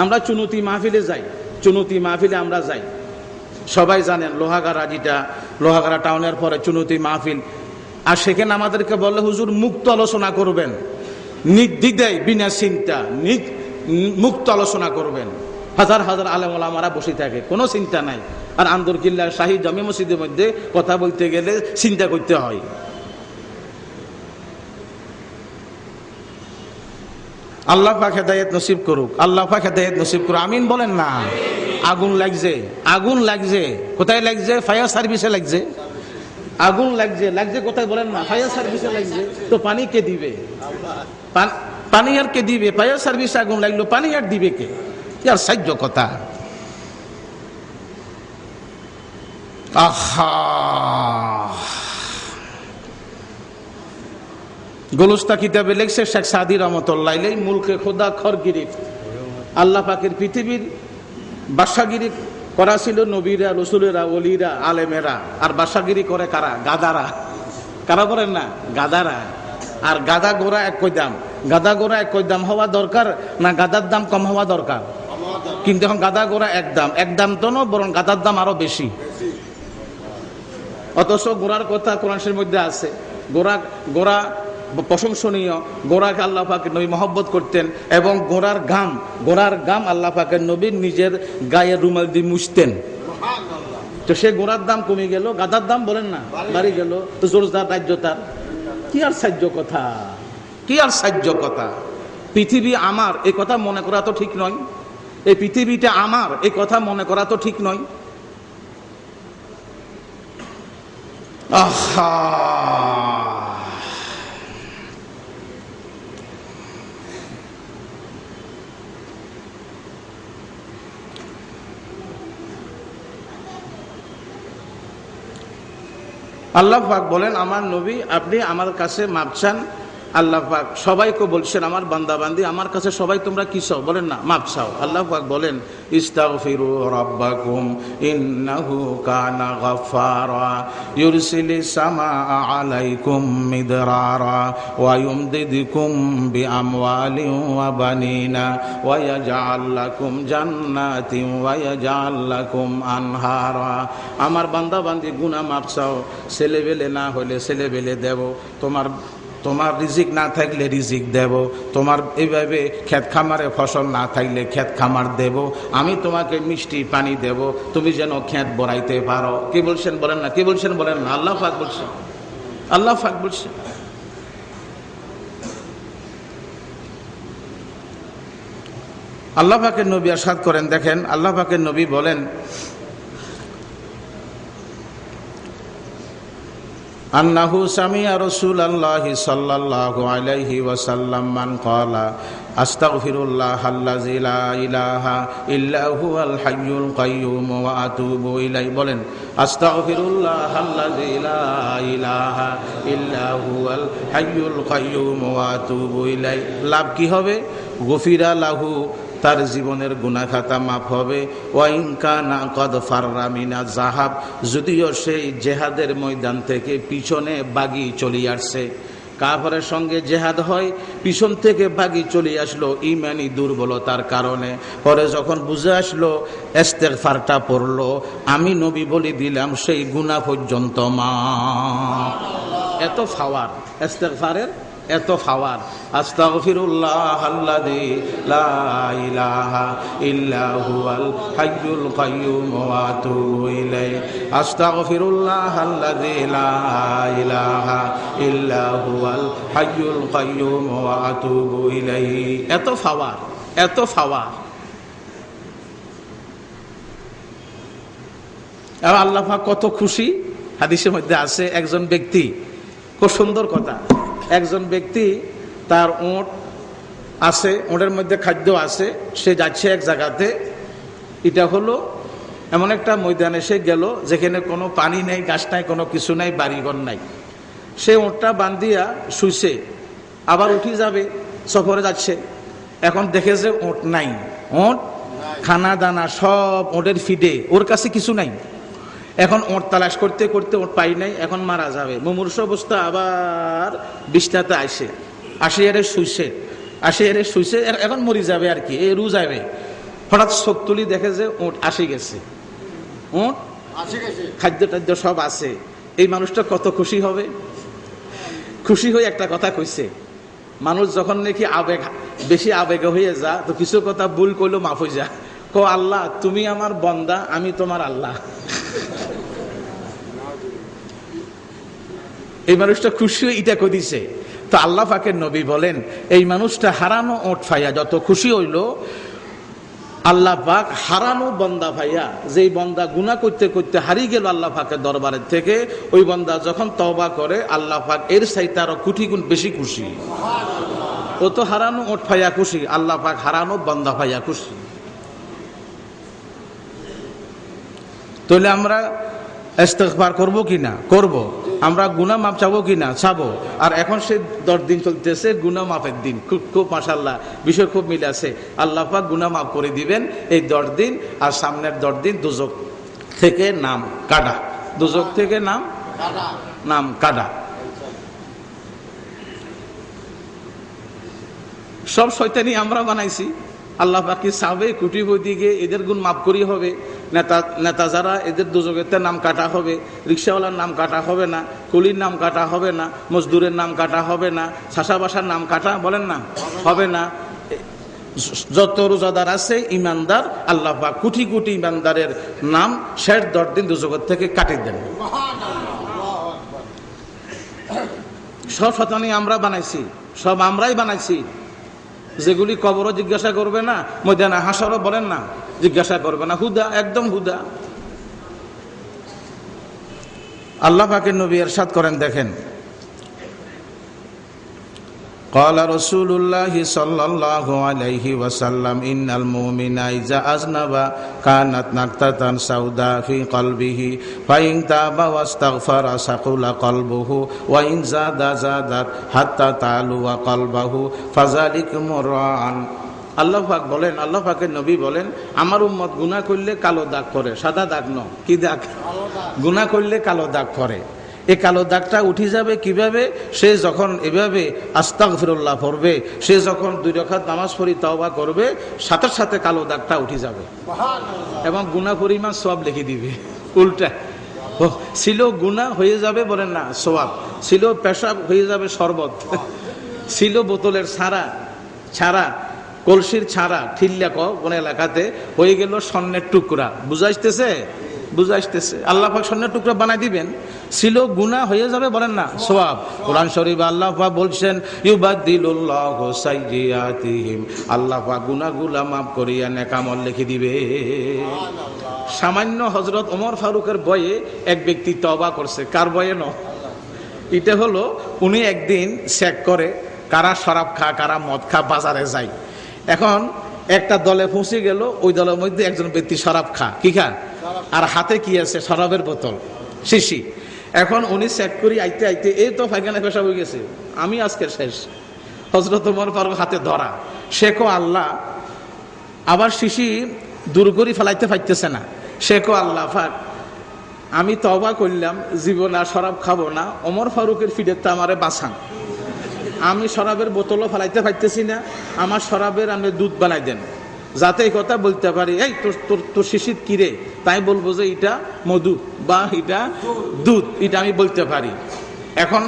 আমরা চুনতি মাহফিলে যাই, চুনতি মাহফিলে আমরা যাই, সবাই জানেন লোহাগাড়া, যেটা লোহাগাড়া টাউনের পরে চুনতি মাহফিল। আর সেখানে আমাদেরকে বলে হুজুর মুক্ত আলোচনা করবেন, নির্দ্বিধায় বিনা চিন্তা মুক্ত আলোচনা করবেন। হাজার হাজার আলেম ওলামারা বসে থাকে, কোনো চিন্তা নাই। আর আন্দরকিল্লা শাহী জামে মসজিদের মধ্যে কথা বলতে গেলে চিন্তা করতে হয়। আল্লাহ পাক হেদায়েত নসিব করুক, আল্লাহ পাক হেদায়েত নসিব করুক, আমিন বলেন না। আগুন লাগছে, আগুন লাগছে, কোথায় লাগছে? ফায়ার সার্ভিসে লাগছে। আগুন লাগছে, লাগছে কোথায় বলেন না? ফায়ার সার্ভিসে লাগছে। তো পানি কে দিবে? পানি আর কে দিবে? ফায়ার সার্ভিসে আগুন লাগলো, পানি আর দিবে কে? আর সাহায্য কথা। আহা, গোলস্তা কিতাবে লেখছে শেখ সাদি রহমতুল্লাহ আলাইহি, মুলকে খোদা খর গিরিফত, আল্লাহ পাকের পৃথিবীর বাদশাগিরি করা ছিল নবীরা, রসুলেরা, ওলিরা, আলেমেরা। আর বাদশাগিরি করে কারা? গাদারা। কারা বলেন না? গাদারা। আর গাদা গোড়া এক দাম, গাদা গোড়া এক দাম হওয়া দরকার না গাদার দাম কম হওয়া দরকার? কিন্তু এখন গাদা গোড়া এক দাম, এক দাম তো নয়, বরং গাদার দাম আরো বেশি। অথচ গোড়ার কথা কোরআন শরীফের মধ্যে আছে। গোড়া প্রশংসনীয়, গোড়াকে আল্লাহ পাকের নবী মহব্বত করতেন, এবং গোড়ার গাম আল্লাহ পাকের নবী নিজের গায়ে রুমাল দিয়ে মুছতেন। তো সে গোড়ার দাম কমে গেল, গাদার দাম বলেন না বাড়ি গেল। তো জোরদার রাজ্য তার। কি আর সাহায্য কথা, কি আর সাহায্য কথা। পৃথিবী আমার এই কথা মনে করা তো ঠিক নয়, এই পৃথিবীটা আমার এই কথা মনে করা তো ঠিক নয়। আহা, আল্লাহ পাক বলেন, আমার নবী আপনি আমার কাছে মাপ চান। আল্লাহ পাক সবাইকে বলছেন, আমার বান্দা বান্দি আমার কাছে সবাই তোমরা কি চাও? বলেন না, মাপ চাও। আল্লাহ পাক বলেন, ইস্তাগফিরু রাব্বাকুম ইন্নাহু কানা গাফফারা ইউরসিলিস সামাআ আলাইকুম মিদরারা ওয়া ইউমদিদকুম বিআমওয়ালিন ওয়া বানিনা ওয়া ইয়াজআল লাকুম জান্নাতিন ওয়া ইয়াজআল লাকুম আনহারা। আমার বান্দা বান্দি গুনাহ মাপ চাও, ছেলেবেলে না হলে ছেলেবেলে দেব, তোমার রিজিক না থাকলে রিজিক দেব, তোমার এইভাবে ক্ষেত খামারে ফসল না থাকলে ক্ষেত খামার দেব, আমি তোমাকে মিষ্টি পানি দেব, তুমি যেন ক্ষেত বড়াইতে পারো। কি বলছেন বলেন না? কি বলছেন বলেন না? আল্লাহ পাক বলছেন, আল্লাহ পাক বলছেন। আল্লাহ পাকের নবী ইরশাদ করেন, দেখেন আল্লাহ পাকের নবী বলেন, আন্নাহু সামিআ রাসূলুল্লাহি সাল্লাল্লাহু আলাইহি ওয়াসাল্লাম মান ক্বালা আস্তাগফিরুল্লাহাল্লাযী লা ইলাহা ইল্লা হুয়াল হাইয়ুল কাইয়্যুম ওয়া আতুবু ইলাইহি। বলেন, আস্তাগফিরুল্লাহাল্লাযী লা ইলাহা ইল্লা হুয়াল হাইয়ুল কাইয়্যুম ওয়া আতুবু ইলাইহি। লাভ কি হবে? গফিরা লাহু, তার জীবনের গুনাহ খাতা মাফ হবে। ওয়া ইন কানা কদ ফাররা মিনা যাহাব, যদিও সেই জেহাদের ময়দান থেকে পিছনে বাগি চলে আসছে। কাফেরের সঙ্গে জেহাদ হয়, পিছন থেকে বাগি চলে আসলো ইমানি দুর্বলতার কারণে। পরে যখন বুঝে আসলো, ইস্তেগফারটা পড়লো, আমি নবী বলে দিলাম সেই গুনাহ পর্যন্ত মাফ। এত ফাওয়ার ইস্তেগফারের, এত ফাওয়ার। আস্তাগফিরুল্লাহাল্লাযী লা ইলাহা ইল্লা হুয়াল হাইয়ুল কাইয়্যুম ওয়া আতুবু ইলাইহি। আস্তাগফিরুল্লাহাল্লাযী লা ইলাহা ইল্লা হুয়াল হাইয়ুল কাইয়্যুম ওয়া আতুবু ইলাইহি। এত ফাওয়ার, এত ফাওয়ার। আর আল্লাহ পাক কত খুশি। হাদিসের মধ্যে আছে, একজন ব্যক্তি, খুব সুন্দর কথা, একজন ব্যক্তি তার উট আছে, উটের মধ্যে খাদ্য আছে, সে যাচ্ছে এক জায়গাতে। এটা হলো এমন একটা ময়দানে সে গেল যেখানে কোনো পানি নেই, গাছ নাই, কোনো কিছু নাই, বাড়িঘর নাই। সে উটটা বান্ধিয়া শুইছে, আবার উঠি যাবে, সফরে যাচ্ছে। এখন দেখে যে উট নাই, উট খানা দানা সব উটের ফিডে, ওর কাছে কিছু নাই। এখন ওট তালাশ করতে করতে ওট পাই নাই, এখন মারা যাবে। মুমূর্ষ অবস্থা, আবার বিছনাতে আসে এরে শুইছে, এখন মরি যাবে আর কি, এ রু যাবে। হঠাৎ চোখ তুলি দেখে যে ওট আসে গেছে, ওট খাদ্য টাদ্য সব আছে। এই মানুষটা কত খুশি হবে। খুশি হয়ে একটা কথা কইছে, মানুষ যখন নাকি বেশি আবেগে হয়ে যা, তো কিছু কথা ভুল করলেও মাফ হয়ে যা। কো আল্লাহ তুমি আমার বন্দা, আমি তোমার আল্লাহ। এই মানুষটা খুশি হয়ে এটা কদিছে। তো আল্লাহ পাকের নবী বলেন, এই মানুষটা হারানো ওট ফাইয়া যত খুশি হইল, আল্লাহ পাক হারানো বন্দা ভাইয়া, যেই বন্দা গুনাহ করতে করতে হারিয়ে গেল আল্লাহ পাকের দরবারের থেকে, ওই বন্দা যখন তওবা করে আল্লাহ পাক এর চাইতে আরো কোটি গুণ বেশি খুশি। ও তো হারানো ওট ফাইয়া খুশি, আল্লাহ পাক হারানো বন্দা ভাইয়া খুশি। তাহলে আমরা ইস্তেগফার করব কিনা? করব। আমরা গুনাহ মাফ চাবো কিনা? চাবো। আর এখন সে 10 দিন চলতেছে গুনাহ মাফের দিন, খুব মাশাআল্লাহ বিষয় খুব মিল আছে। আল্লাহ পাক গুনাহ মাফ করে দিবেন এই 10 দিন, আর সামনের 10 দিন দুজক থেকে নাম কাটা, দুজক থেকে নাম কাটা। সব শয়তানি আমরা বানাইছি। আল্লাহ পাক কি চাবে কোটিপতি গিয়ে এদের গুণ মাফ করি হবে? নেতা যারা এদের দুজকেতে নাম কাটা হবে, রিক্সাওয়ালার নাম কাটা হবে না, কুলির নাম কাটা হবে না, মজদুরের নাম কাটা হবে না, শাসাবাসার নাম কাটা বলেন না হবে না। যত রোজাদার আছে ইমানদার, আল্লাহ পাক কোটি কোটি ইমানদারের নাম শেষ 10 দিন দুজগত থেকে কাটিয়ে দেন। সব শয়তানি আমরা বানাইছি, সব আমরাই বানাইছি। যেগুলি কবরও জিজ্ঞাসা করবে না, ময়দানে হাসরও বলেন না জিজ্ঞাসা করবে না, হুদা, একদম হুদা। আল্লাহ পাকের নবী ইরশাদ করেন, দেখেন, قال رسول الله صلى الله عليه وسلم إن المؤمن إذا أذنب كانت نكتة سوداء في قلبه فإن تاب واستغفر ثقل قلبه وإن زاد زادت حتى تعلو قلبه فذلك مران। আল্লাহ পাক বলেন, আল্লাহ পাকের নবী বলেন, আমার উম্মত গুনাহ করলে কালো দাগ করে, সাদা দাগ নয়। কি দাগ? গুনাহ করলে কালো দাগ করে। এই কালো দাগটা উঠে যাবে কিভাবে? সে যখন এভাবে আস্তাগফিরুল্লাহ পড়বে, সে যখন 2 রাকাত নামাজ পড়ি তওবা করবে, সাথে সাথে কালো দাগটা উঠে যাবে এবং গুনাহ পরিমাণ সওয়াব লিখে দিবে। উল্টা ছিল গুনাহ হয়ে যাবে বলেন না সওয়াব, ছিল পেশাব হয়ে যাবে শরবত, ছিল বোতলের ছাড়া কলসির ছাড়া ঠিল্লা কোন এলাকাতে হয়ে গেল স্বর্ণের টুকরা। বুঝাইতেছে? আল্লাহ পাক স্বর্ণের টুকরা বানাই দিবেন, ছিল গুনাহ হয়ে যাবে বলেন না সওয়াব। কোরআন শরীফে আল্লাহ পাক বলছেন, ইউবাদদিলুল্লাহু সাইয়্যাতিহিম, আল্লাহ পাক গুনাহগুলো maaf করিয়া নেক আমল লিখে দিবে। সামান্য হযরত ওমর ফারুকের বয়ে এক ব্যক্তি তওবা করছে। কার বয়ে? এটা হলো উনি একদিন চেক করে কারা শরাব খা, কারা মদ খা, বাজারে যায়। এখন একটা দলে পৌঁছে গেল, ওই দলের মধ্যে একজন ব্যক্তি শরাব খা, কি খান, আর হাতে কি আছে? শরাবের বোতল, শিশি। এখন উনি চেক করি আইতে আইতে এই তো পায়খানা পেশাব হয়ে গেছে, আমি আজকে শেষ। হযরত ওমর ফারুক হাতে ধরা, সে কো আল্লাহ, আবার শিশি দূর করি ফেলাইতে পারতেছে না। সে কো আল্লাহ পাক, আমি তওবা করলাম, জীবন আর শরাব খাবো না, ওমর ফারুকের ফিডের তো আমারে বাঁচান। আমি শরাবের বোতলও ফেলাইতে পারতেছি না, আমার শরাবের আমি দুধ বানাই দেন, যাতে এই কথা বলতে পারি, এই তোর শিশির কিরে, তাই বলবো যে এটা মধু বা এটা দুধ, এটা আমি বলতে পারি। এখন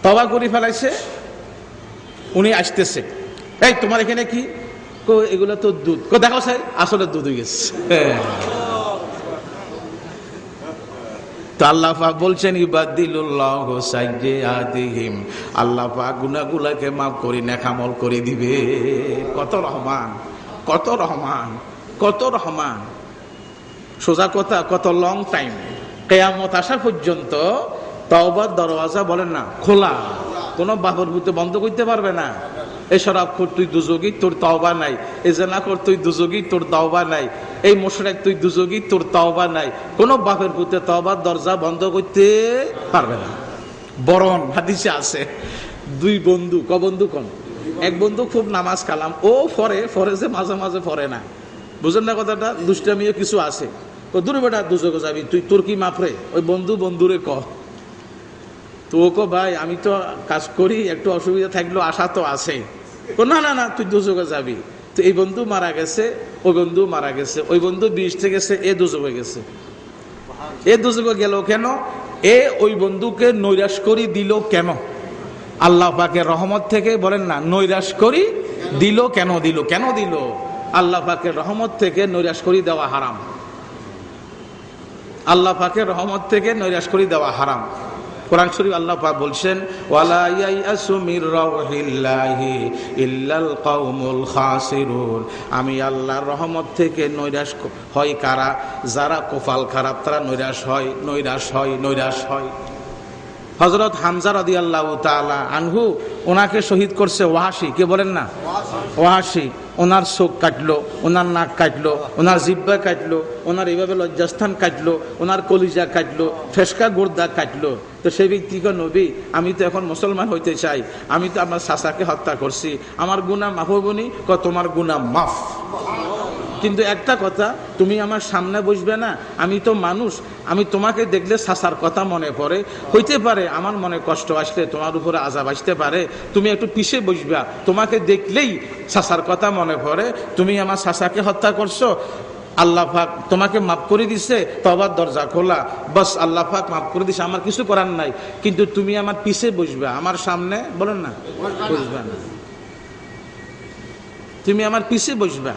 তওবা করে ফেলাইছে, উনি আসতেছে, এই তোমার এখানে কি? এগুলো তো দুধ। দেখো স্যার, আসলে দুধ হয়ে গেছে। তো আল্লাহ পাক বলছেন, ইউবাদদিলুল্লাহু সাইয়্যাতিহিম, আল্লাহ পাক গুনাহগুলোকে maaf করে নেক আমল করে দিবে। কত রহমান, কত রহমান, কত রহমান। সোজা কথা, কত লং টাইম, কিয়ামত আসা পর্যন্ত তওবার দরওয়াজা বলেন না খোলা, কোনো বাপের ভূতে বন্ধ করতে পারবে না। এই শরাব খোর তুই দুযোগী, তোর তওবা নাই। এই জেনা কর তুই দুযোগী, তোর তওবা নাই। এই মুশরিক তুই দুযোগী, তোর তওবা নাই। কোনো বাপের ভূতে তওবার দরজা বন্ধ করতে পারবে না। বরং হাদিসে আছে, 2 বন্ধু, বন্ধু কোন? এক বন্ধু খুব নামাজ কালাম, ও ফরে যে মাঝে মাঝে পড়ে না, বুঝেন না কথাটা, দুষ্টামিও কিছু আছে। ও দূরে বেটা দুযোগে যাবি তুই, তোর কি মাপরে? ওই বন্ধুরে তো ও ভাই আমি তো কাজ করি, একটু অসুবিধা থাকলেও আশা তো আছে। না তুই দুযোগে যাবি। তো এই বন্ধু মারা গেছে, ওই বন্ধু মারা গেছে, ওই বন্ধু 20 থেকে গেছে, এ দুযোগে গেছে। এ দুযোগে গেল কেন? এ ওই বন্ধুকে নৈরাশ করি দিল কেন? আল্লাহ পাকের রহমত থেকে বলেন না নৈরাশ করি দিল কেন? কেন দিল? আল্লাহ পাকের রহমত থেকে নৈরাশ করি দেওয়া হারাম। আল্লাহ পাকের রহমত থেকে নৈরাশ করি দেওয়া হারাম। কোরআন শরীফ আল্লাহ পাক বলছেন ওয়ালা ইয়াইয়াসু মির রাউহিল্লাহি ইল্লাল কওমুল খাসিরুন, আমি আল্লাহর রহমত থেকে নৈরাশ হয় কারা? যারা কপাল খারাপ তারা নৈরাশ হয়। হযরত হামজা রাদিয়াল্লাহু তাআলা আনহু, ওনাকে শহীদ করছে ওয়াহাশী, কে বলেন না? ওয়াহাশী। ওনার চোখ কাটলো, ওনার নাক কাটলো, ওনার জিহ্বা কাটলো, ওনার এইভাবে লজ্জাস্থান কাটলো, ওনার কলিজা কাটলো, ফেসকা গুর্দা কাটলো। তো সেই ব্যক্তিকে নবী, আমি তো এখন মুসলমান হইতে চাই, আমি তো আপনার চাচাকে হত্যা করছি, আমার গুনাহ মাফ হবনি? তোমার গুনাহ মাফ, কিন্তু একটা কথা, তুমি আমার সামনে বসবে না, আমি তো মানুষ, আমি তোমাকে দেখলে চাচার কথা মনে পড়ে, হইতে পারে আমার মনে কষ্ট আসলে তোমার উপরে আযাব আসতে পারে, তুমি একটু পিছে বসবা, তোমাকে দেখলেই চাচার কথা মনে পড়ে, তুমি আমার চাচাকে হত্যা করছো, আল্লাহ পাক তোমাকে মাফ করে দিছে, তওবার দরজা খোলা, বাস আল্লাহ পাক মাফ করে দিছে, আমার কিছু করার নাই, কিন্তু তুমি আমার পিছে বসবা, আমার সামনে বলেন না বসবা না, তুমি আমার পিছে বসবা।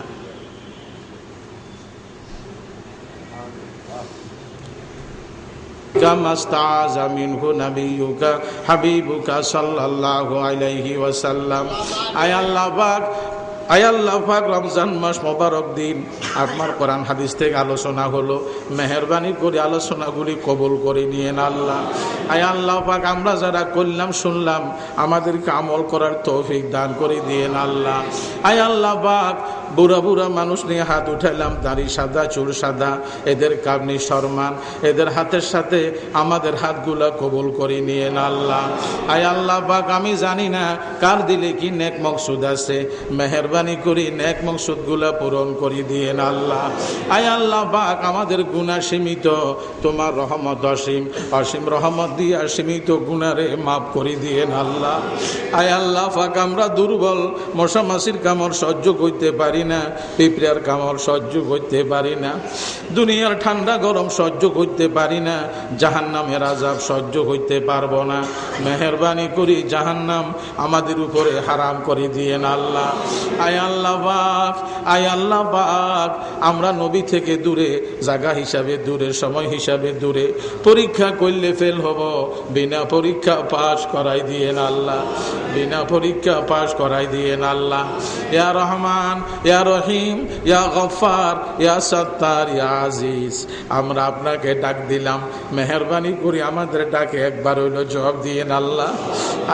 কামাস্তাযা মিনহু নাবিয়ুকা হাবিবুকা সাল্লাল্লাহু আলাইহি ওয়াসাল্লাম। আয় আল্লাহ পাক, রমজান মাস মোবারক দিন, আপনার কোরআন হাদিস থেকে আলোচনা হলো, মেহেরবানি করে আলোচনাগুলি কবুল করে নিয়েন আল্লাহ। আয় আল্লাহ পাক, আমরা যারা করলাম শুনলাম, আমাদেরকে আমল করার তৌফিক দান করে দিয়েন আল্লাহ। আয় আল্লাহ পাক, বুড়া বুড়া মানুষ নিয়ে হাত উঠাইলাম, দাড়ি সাদা চুল সাদা, এদের কাবনি সম্মান, এদের হাতের সাথে আমাদের হাতগুলা কবুল করে নিয়েন আল্লাহ। আয় আল্লাহ পাক, আমি জানি না কার দিলে কি নেক মকসুদ আছে, মেহেরবানি করি নেক মকসুদগুলা পূরণ করে দিয়েন আল্লাহ। আয় আল্লাহ পাক, আমাদের গুনাহ সীমিত, তোমার রহমত অসীম, অসীম রহমত দিয়া সীমিত গুনারে মাফ করে দিয়েন আল্লাহ। আয় আল্লাহ পাক, আমরা দুর্বল, মশা মাছির কামড় সহ্য করতে পারি না, পিঁপড়ার কামড় সহ্য করতে পারি না, দুনিয়ার ঠান্ডা গরম সহ্য করতে পারি না, জাহান্নামের আযাব সহ্য করতে পারবো না, মেহেরবানি করি জাহান্নাম আমাদের উপরে হারাম করে দিয়েন আল্লাহ। আয় আল্লাহ পাক, আয় আল্লাহ পাক, আমরা নবী থেকে দূরে, জায়গা হিসাবে দূরে, সময় হিসাবে দূরে, পরীক্ষা করলে ফেল হব, বিনা পরীক্ষা পাস করাই দিয়েন আল্লাহ, বিনা পরীক্ষা পাস করাই দিয়েন আল্লাহ। ইয়া রহমান, ইয়া রহিম, ইয়া গফফার, ইয়া সত্তার, ইয়া আজিজ, আমরা আপনাকে ডাক দিলাম, মেহেরবানি করে আমাদের ডাকে একবার হইল জবাব দিয়েন আল্লাহ।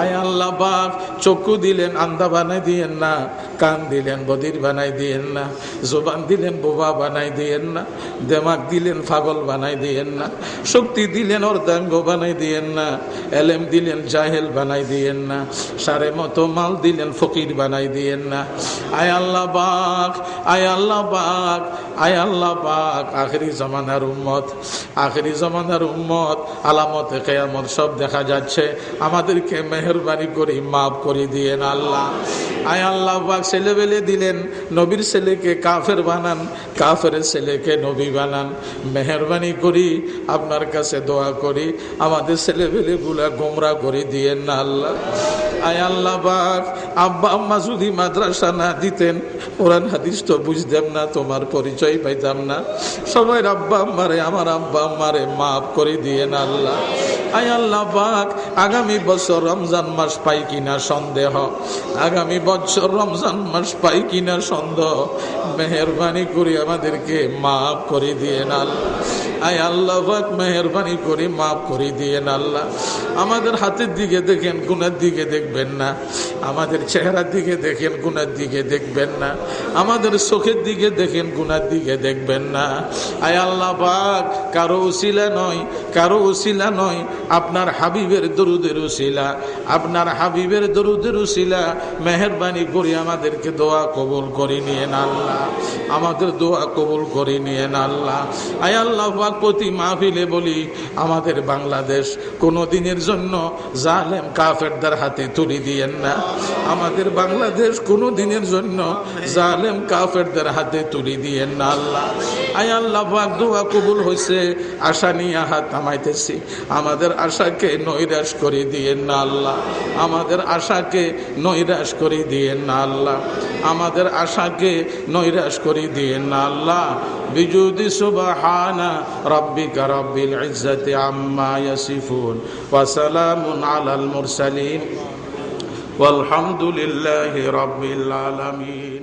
আয় আল্লাহ পাক, চক্ষু দিলেন আন্ধা বানাই দিয়েন না, কান দিলেন বধির বানাই দিয়েন না, জবান দিলেন বোবা বানাই দিয়েন না, দেমাগ দিলেন পাগল বানাই দিয়েন না, শক্তি দিলেন অর্ধাঙ্গ বানাই দিয়েন না, এলেম দিলেন জাহেল বানাই দিয়েন না, সারে মতো মাল দিলেন ফকির বানাই দিয়েন না। আয় আল্লাহ পাক, আয় আল্লাহ পাক, আয় আল্লাহ পাক, আখেরি জমানার উম্মত, আখেরি জমানার উম্মত, আলামতে কিয়ামত সব দেখা যাচ্ছে, আমাদেরকে মেহেরবানি করে মাফ করে দিয়েন আল্লাহ। আয় আল্লাহ পাক, ছেলেবেলে দিলেন, নবীর ছেলেকে কাফের বানান, কাফের ছেলেকে নবী বানান, মেহেরবানি করি আপনার কাছে দোয়া করি, আমাদের ছেলেবেলে গুলা গোমরা করে দিয়েন না আল্লাহ। আয় আল্লাহ পাক, আব্বা আম্মা যদি মাদ্রাসা না দিতেন, কোরআন হাদিস তো বুঝতাম না, তোমার পরিচয় পাইতাম না, সবাই আব্বা আম্মারে, আমার আব্বা আম্মারে মাফ করে দিয়েন আল্লাহ। আয় আল্লাহ পাক, আগামী বছর রমজান মাস পাই কিনা সন্দেহ, আগামী বছর রমজান মাস পাই কিনা সন্দেহ, মেহেরবানি করে আমাদেরকে মাফ করে দিয়েন আল্লাহ। আয় আল্লাহ পাক, মেহেরবানি করে মাফ করে দিয়েন আল্লাহ। আমাদের হাতের দিকে দেখেন, গুনার দিকে দেখবেন না, আমাদের চেহারার দিকে দেখেন, গুনার দিকে দেখবেন না, আমাদের চোখের দিকে দেখেন, গুনার দিকে দেখবেন না। আয় আল্লাহ পাক, কারো উসিলা নয়, কারো উসিলা নয়, আপনার হাবিবের দরুদের উসিলা, আপনার হাবিবের দরুদের উসিলা, মেহেরবানি করে আমাদেরকে দোয়া কবুল করে নিয়েন আল্লাহ, আমাদের দোয়া কবুল করে নিয়েন আল্লাহ। আয় আল্লাহ পাক, প্রতি মাহফিলে বলি, আমাদের বাংলাদেশ কোনো দিনের জন্য জালেম কাফেরদের হাতে তুলে দিয়েন না, আমাদের বাংলাদেশ কোনো দিনের জন্য জালেম কাফেরদের হাতে তুলে দিয়েন না আল্লাহ। আয় আল্লাহ পাক দোয়া কবুল হয়েছে, আশা নিয়ে হাত নামাইতেছি, আমাদের আশাকে নৈরাশ করে দিয়েন না আল্লাহ, আমাদের আশাকে নৈরাশ করে দিয়েন না আল্লাহ, আমাদের আশাকে নৈরাশ করে দিয়েন না আল্লাহ। বিজুদি সুবহানা রাব্বিকা রাব্বিল ইজ্জাতি আম্মা ইয়াসিফুন ওয়া সালামুন আলাল মুরসালিন ওয়ালহামদুলিল্লাহি রাব্বিল আলামিন।